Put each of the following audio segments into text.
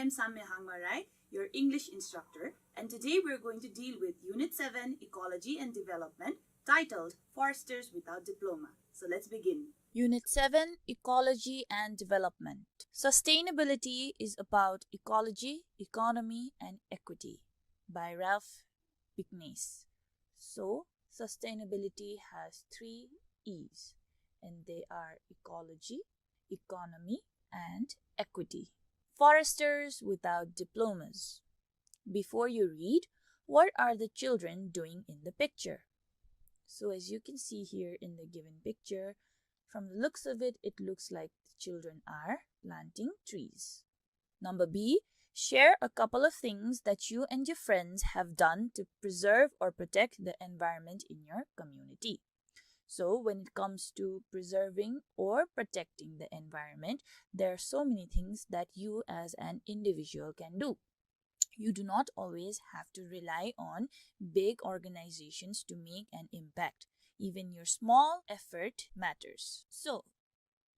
I'm Samyo Hangma Rai, your English instructor, and today we're going to deal with Unit 7, Ecology and Development, titled Foresters Without Diploma. So let's begin. Unit 7, Ecology and Development. Sustainability is about ecology, economy, and equity by Ralph Bickness. So, sustainability has 3 E's, and they are ecology, economy, and equity. Foresters without diplomas. Before you read, what are the children doing in the picture? So as you can see here in the given picture, from the looks of it, it looks like the children are planting trees. Number B, share a couple of things that you and your friends have done to preserve or protect the environment in your community. So when it comes to preserving or protecting the environment, there are so many things that you as an individual can do. You do not always have to rely on big organizations to make an impact. Even your small effort matters. So,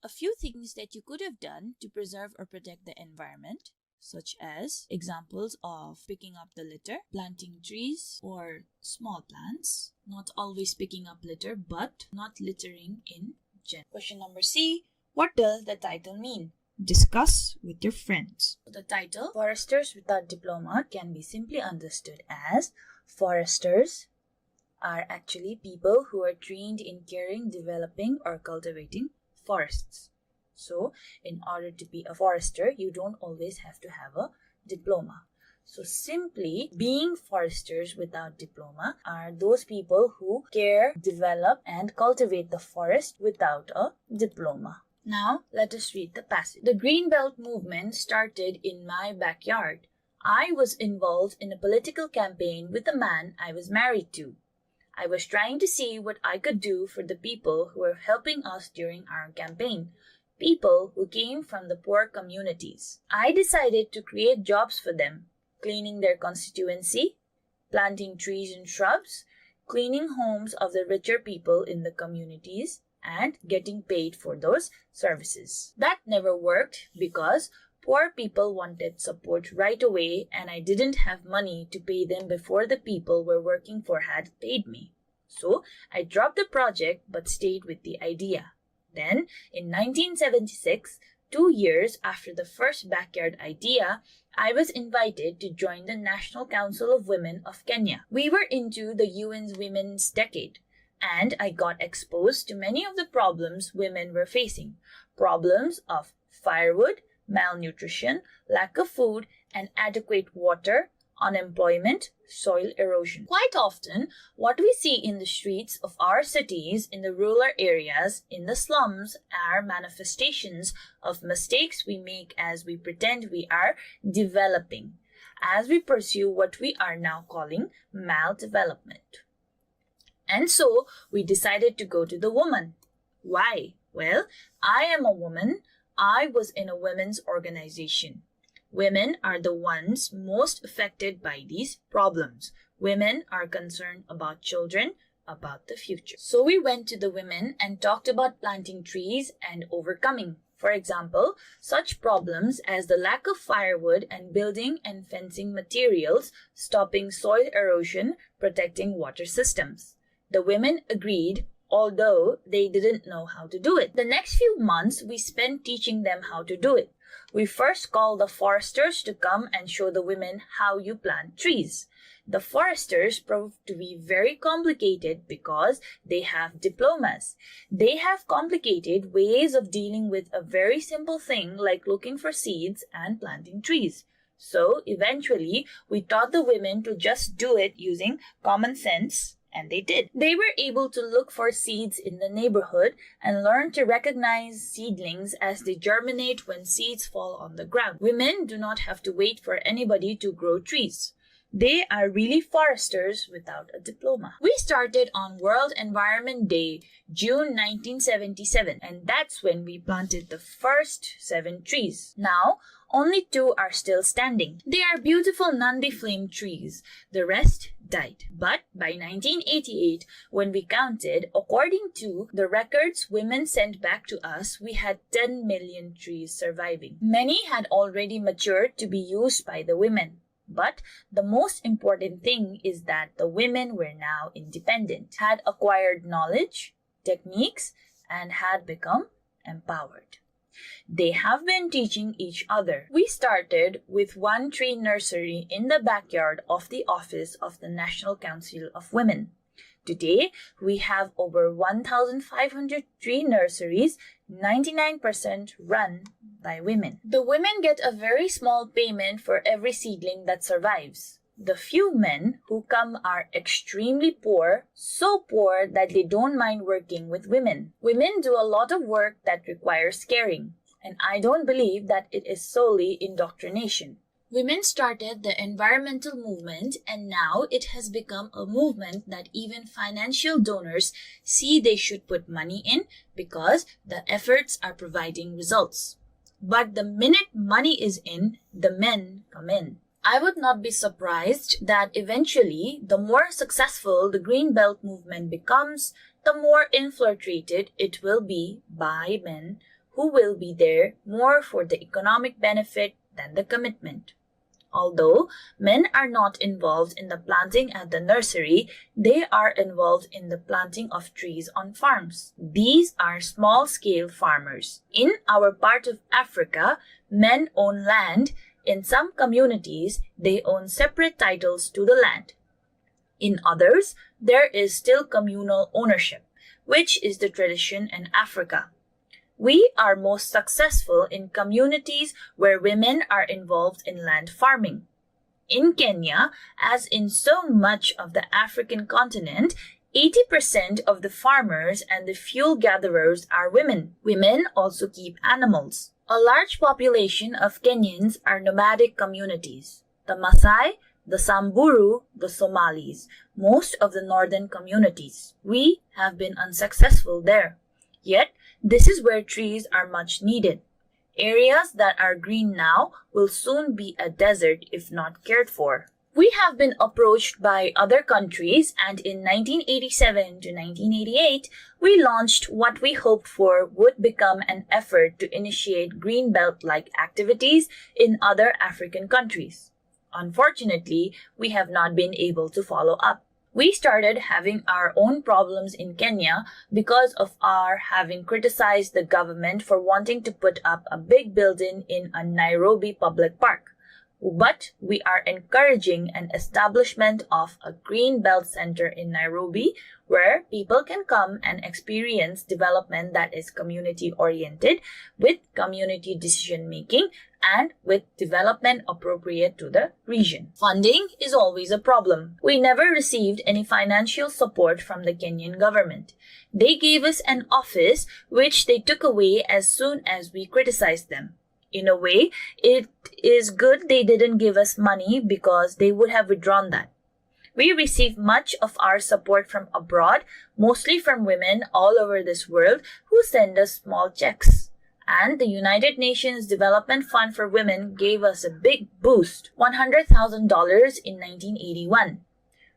a few things that you could have done to preserve or protect the environment, such as examples of picking up the litter, planting trees or small plants, not always picking up litter, but not littering in general. Question number C, what does the title mean? Discuss with your friends. The title, Foresters Without Diploma, can be simply understood as foresters are actually people who are trained in caring, developing, or cultivating forests. So, in order to be a forester, you don't always have to have a diploma. So, simply being foresters without diploma are those people who care, develop, and cultivate the forest without a diploma. Now, let us read the passage. The Greenbelt movement started in my backyard. I was involved in a political campaign with a man I was married to. I was trying to see what I could do for the people who were helping us during our campaign, people who came from the poor communities. I decided to create jobs for them, cleaning their constituency, planting trees and shrubs, cleaning homes of the richer people in the communities, and getting paid for those services. That never worked because poor people wanted support right away and I didn't have money to pay them before the people we're working for had paid me. So I dropped the project but stayed with the idea. Then, in 1976, 2 years after the first backyard idea, I was invited to join the National Council of Women of Kenya. We were into the UN's Women's Decade, and I got exposed to many of the problems women were facing. Problems of firewood, malnutrition, lack of food and adequate water, unemployment, soil erosion. Quite often, what we see in the streets of our cities, in the rural areas, in the slums, are manifestations of mistakes we make as we pretend we are developing, as we pursue what we are now calling maldevelopment. And so, we decided to go to the woman. Why? Well, I am a woman. I was in a women's organization. Women are the ones most affected by these problems. Women are concerned about children, about the future. So we went to the women and talked about planting trees and overcoming, for example, such problems as the lack of firewood and building and fencing materials, stopping soil erosion, protecting water systems. The women agreed, although they didn't know how to do it. The next few months, we spent teaching them how to do it. We first called the foresters to come and show the women how you plant trees. The foresters proved to be very complicated because they have diplomas. They have complicated ways of dealing with a very simple thing like looking for seeds and planting trees. So eventually, we taught the women to just do it using common sense. And they did. They were able to look for seeds in the neighborhood and learn to recognize seedlings as they germinate when seeds fall on the ground. Women do not have to wait for anybody to grow trees. They are really foresters without a diploma. We started on World Environment Day, June 1977, and that's when we planted the first 7 trees. Now, only 2 are still standing. They are beautiful Nandi flame trees. The rest died. But by 1988, when we counted, according to the records women sent back to us, we had 10 million trees surviving. Many had already matured to be used by the women. But the most important thing is that the women were now independent, had acquired knowledge, techniques, and had become empowered. They have been teaching each other. We started with one tree nursery in the backyard of the office of the National Council of Women. Today, we have over 1,500 tree nurseries, 99% run by women. The women get a very small payment for every seedling that survives. The few men who come are extremely poor, so poor that they don't mind working with women. Women do a lot of work that requires caring, and I don't believe that it is solely indoctrination. Women started the environmental movement, and now it has become a movement that even financial donors see they should put money in because the efforts are providing results. But the minute money is in, the men come in. I would not be surprised that eventually, the more successful the Green Belt movement becomes, the more infiltrated it will be by men who will be there more for the economic benefit than the commitment. Although men are not involved in the planting at the nursery, they are involved in the planting of trees on farms. These are small-scale farmers. In our part of Africa, men own land. In some communities, they own separate titles to the land. In others, there is still communal ownership, which is the tradition in Africa. We are most successful in communities where women are involved in land farming. In Kenya, as in so much of the African continent, 80% of the farmers and the fuel gatherers are women. Women also keep animals. A large population of Kenyans are nomadic communities. The Maasai, the Samburu, the Somalis, most of the northern communities. We have been unsuccessful there. Yet, this is where trees are much needed. Areas that are green now will soon be a desert if not cared for. We have been approached by other countries, and in 1987 to 1988, we launched what we hoped for would become an effort to initiate Green Belt-like activities in other African countries. Unfortunately, we have not been able to follow up. We started having our own problems in Kenya because of our having criticized the government for wanting to put up a big building in a Nairobi public park. But we are encouraging an establishment of a Green Belt Center in Nairobi where people can come and experience development that is community-oriented with community decision-making and with development appropriate to the region. Funding is always a problem. We never received any financial support from the Kenyan government. They gave us an office which they took away as soon as we criticized them. In a way, it is good they didn't give us money because they would have withdrawn that. We receive much of our support from abroad, mostly from women all over this world who send us small checks. And the United Nations Development Fund for Women gave us a big boost, $100,000 in 1981.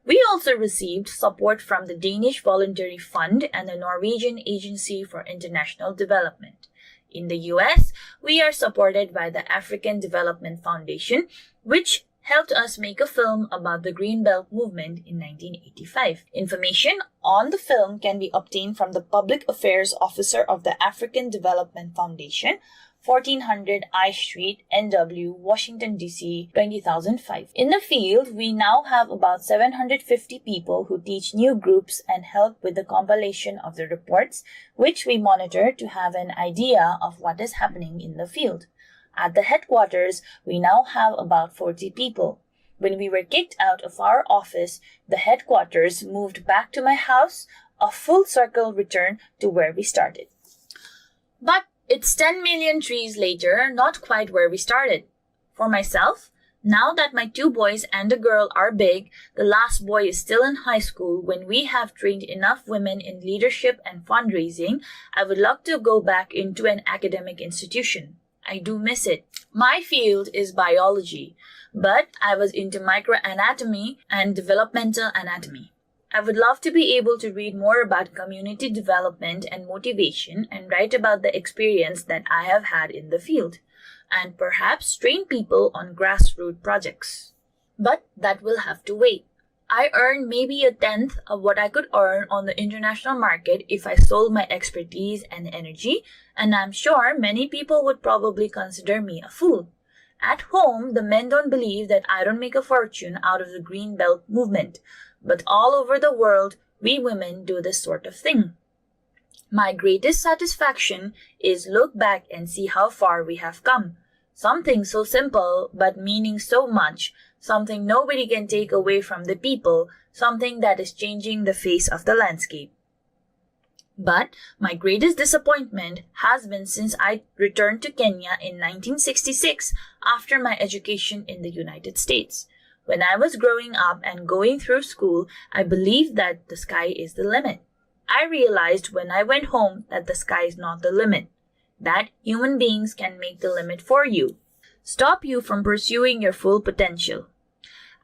We also received support from the Danish Voluntary Fund and the Norwegian Agency for International Development. In the US, we are supported by the African Development Foundation, which helped us make a film about the Green Belt movement in 1985. Information on the film can be obtained from the Public Affairs Officer of the African Development Foundation, 1400 I Street, NW, Washington, D.C., 2005. In the field, we now have about 750 people who teach new groups and help with the compilation of the reports, which we monitor to have an idea of what is happening in the field. At the headquarters, we now have about 40 people. When we were kicked out of our office, the headquarters moved back to my house, a full circle return to where we started. But it's 10 million trees later, not quite where we started. For myself, now that my 2 boys and a girl are big, the last boy is still in high school, when we have trained enough women in leadership and fundraising, I would love to go back into an academic institution. I do miss it. My field is biology, but I was into microanatomy and developmental anatomy. I would love to be able to read more about community development and motivation and write about the experience that I have had in the field, and perhaps train people on grassroots projects. But that will have to wait. I earn maybe a tenth of what I could earn on the international market if I sold my expertise and energy, and I'm sure many people would probably consider me a fool. At home, the men don't believe that I don't make a fortune out of the green belt movement, but all over the world, we women do this sort of thing. My greatest satisfaction is look back and see how far we have come. Something so simple but meaning so much, something nobody can take away from the people, something that is changing the face of the landscape. But my greatest disappointment has been since I returned to Kenya in 1966 after my education in the United States. When I was growing up and going through school, I believed that the sky is the limit. I realized when I went home that the sky is not the limit, that human beings can make the limit for you, stop you from pursuing your full potential.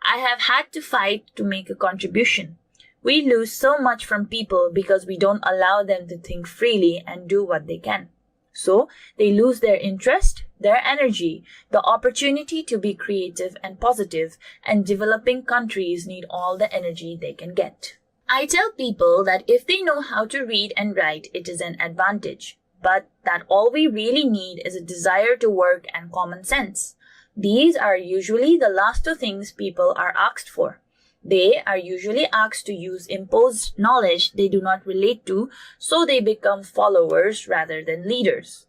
I have had to fight to make a contribution. We lose so much from people because we don't allow them to think freely and do what they can. So they lose their interest, their energy, the opportunity to be creative and positive, and developing countries need all the energy they can get. I tell people that if they know how to read and write, it is an advantage, but that all we really need is a desire to work and common sense. These are usually the last two things people are asked for. They are usually asked to use imposed knowledge they do not relate to, so they become followers rather than leaders.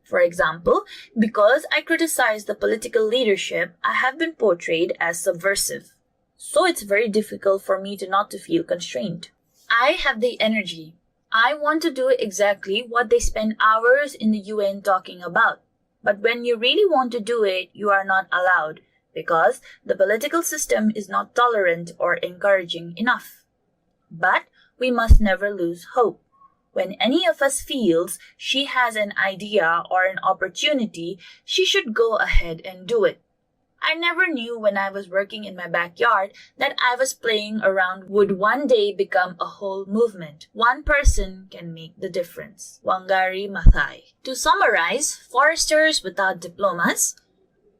For example, because I criticize the political leadership, I have been portrayed as subversive. So it's very difficult for me not to feel constrained. I have the energy. I want to do exactly what they spend hours in the UN talking about. But when you really want to do it, you are not allowed, because the political system is not tolerant or encouraging enough. But we must never lose hope. When any of us feels she has an idea or an opportunity, she should go ahead and do it. I never knew when I was working in my backyard that I was playing around would one day become a whole movement. One person can make the difference. Wangari Maathai. To summarize, Foresters Without Diplomas.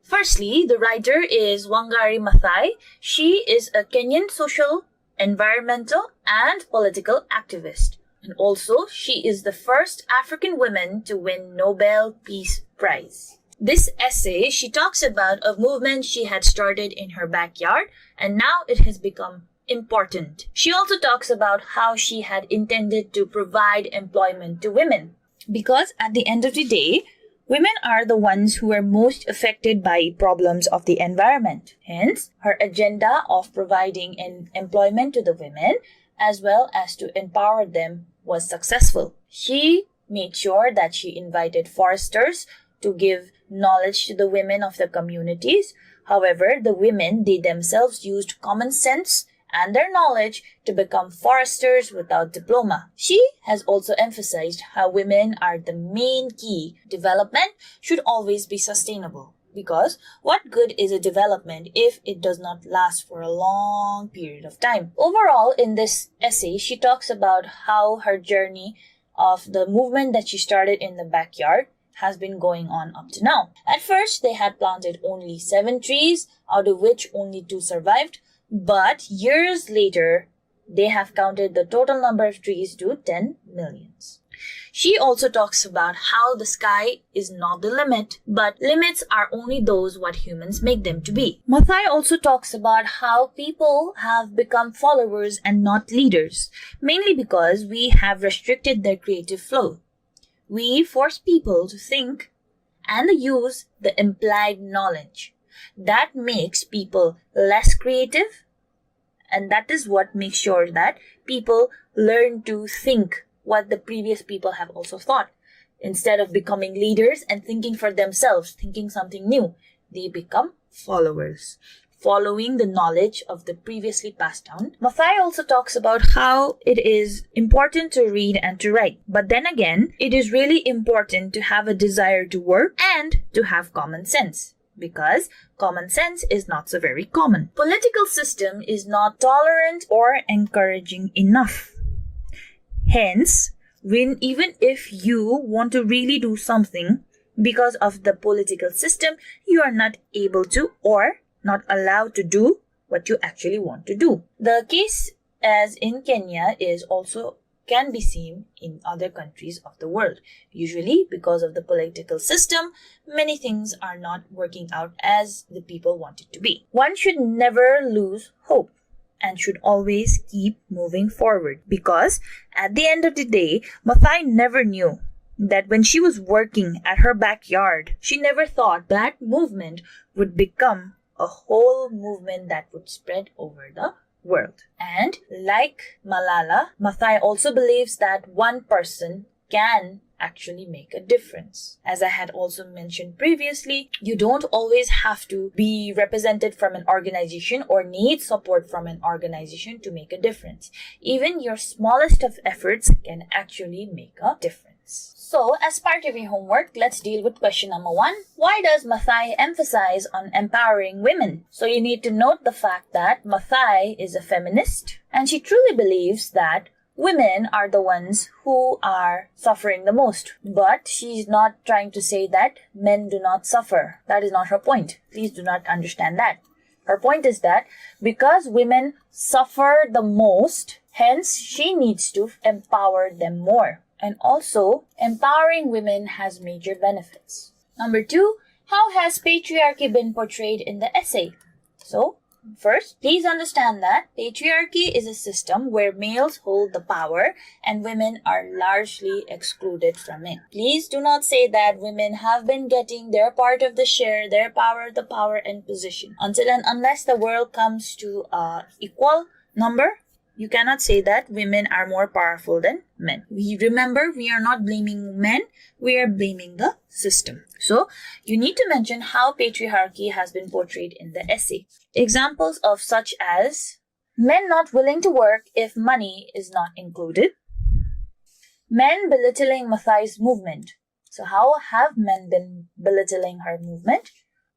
Firstly, the writer is Wangari Maathai. She is a Kenyan social, environmental, and political activist. And also, she is the first African woman to win Nobel Peace Prize. This essay, she talks about a movement she had started in her backyard, and now it has become important. She also talks about how she had intended to provide employment to women. Because at the end of the day, women are the ones who are most affected by problems of the environment. Hence, her agenda of providing employment to the women as well as to empower them was successful. She made sure that she invited foresters to give knowledge to the women of the communities. However, the women, they themselves used common sense and their knowledge to become foresters without diploma. She has also emphasized how women are the main key. Development should always be sustainable, because what good is a development if it does not last for a long period of time? Overall, in this essay, she talks about how her journey of the movement that she started in the backyard has been going on up to now. At first, they had planted only 7 trees, out of which only 2 survived. But years later, they have counted the total number of trees to 10 millions. She also talks about how the sky is not the limit, but limits are only those what humans make them to be. Maathai also talks about how people have become followers and not leaders, mainly because we have restricted their creative flow. We force people to think and use the implied knowledge. That makes people less creative, and that is what makes sure that people learn to think what the previous people have also thought. Instead of becoming leaders and thinking for themselves, thinking something new, they become followers. following the knowledge of the previously passed down. Mathai also talks about how it is important to read and to write. But then again, it is really important to have a desire to work and to have common sense, because common sense is not so very common. Political system is not tolerant or encouraging enough. Hence, even if you want to really do something, because of the political system, you are not able to or not allowed to do what you actually want to do. The case as in Kenya is also can be seen in other countries of the world. Usually, because of the political system, many things are not working out as the people want it to be. One should never lose hope and should always keep moving forward, because at the end of the day, Mathai never knew that when she was working at her backyard, she never thought that movement would become a whole movement that would spread over the world. And like Malala, Mathai also believes that one person can actually make a difference. As I had also mentioned previously, you don't always have to be represented from an organization or need support from an organization to make a difference. Even your smallest of efforts can actually make a difference. So, as part of your homework, let's deal with question number 1. Why does Mathai emphasize on empowering women? So you need to note the fact that Mathai is a feminist and she truly believes that women are the ones who are suffering the most. But she's not trying to say that men do not suffer. That is not her point. Please do not understand that. Her point is that because women suffer the most, hence she needs to empower them more. And also, empowering women has major benefits. Number 2, how has patriarchy been portrayed in the essay? So, first, please understand that patriarchy is a system where males hold the power and women are largely excluded from it. Please do not say that women have been getting their part of the share, their power, the power and position. Until and unless the world comes to equal number, you cannot say that women are more powerful than men. We are not blaming men, we are blaming the system. So, you need to mention how patriarchy has been portrayed in the essay. Examples of such as men not willing to work if money is not included. Men belittling Mathai's movement. So, how have men been belittling her movement?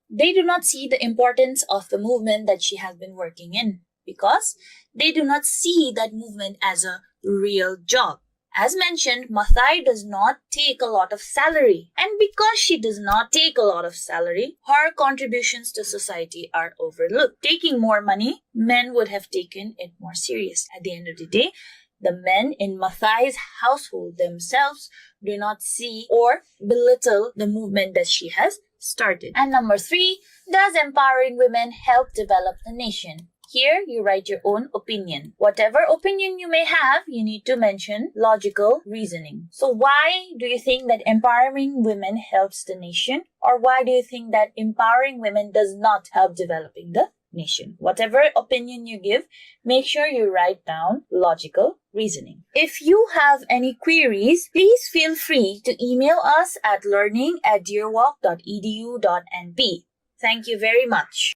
They do not see the importance of the movement that she has been working in, because they do not see that movement as a real job. As mentioned, Mathai does not take a lot of salary. And because she does not take a lot of salary, her contributions to society are overlooked. Taking more money, men would have taken it more serious. At the end of the day, the men in Mathai's household themselves do not see or belittle the movement that she has started. And number 3, does empowering women help develop the nation? Here, you write your own opinion. Whatever opinion you may have, you need to mention logical reasoning. So why do you think that empowering women helps the nation? Or why do you think that empowering women does not help developing the nation? Whatever opinion you give, make sure you write down logical reasoning. If you have any queries, please feel free to email us at learning@dearwalk.edu.np. Thank you very much.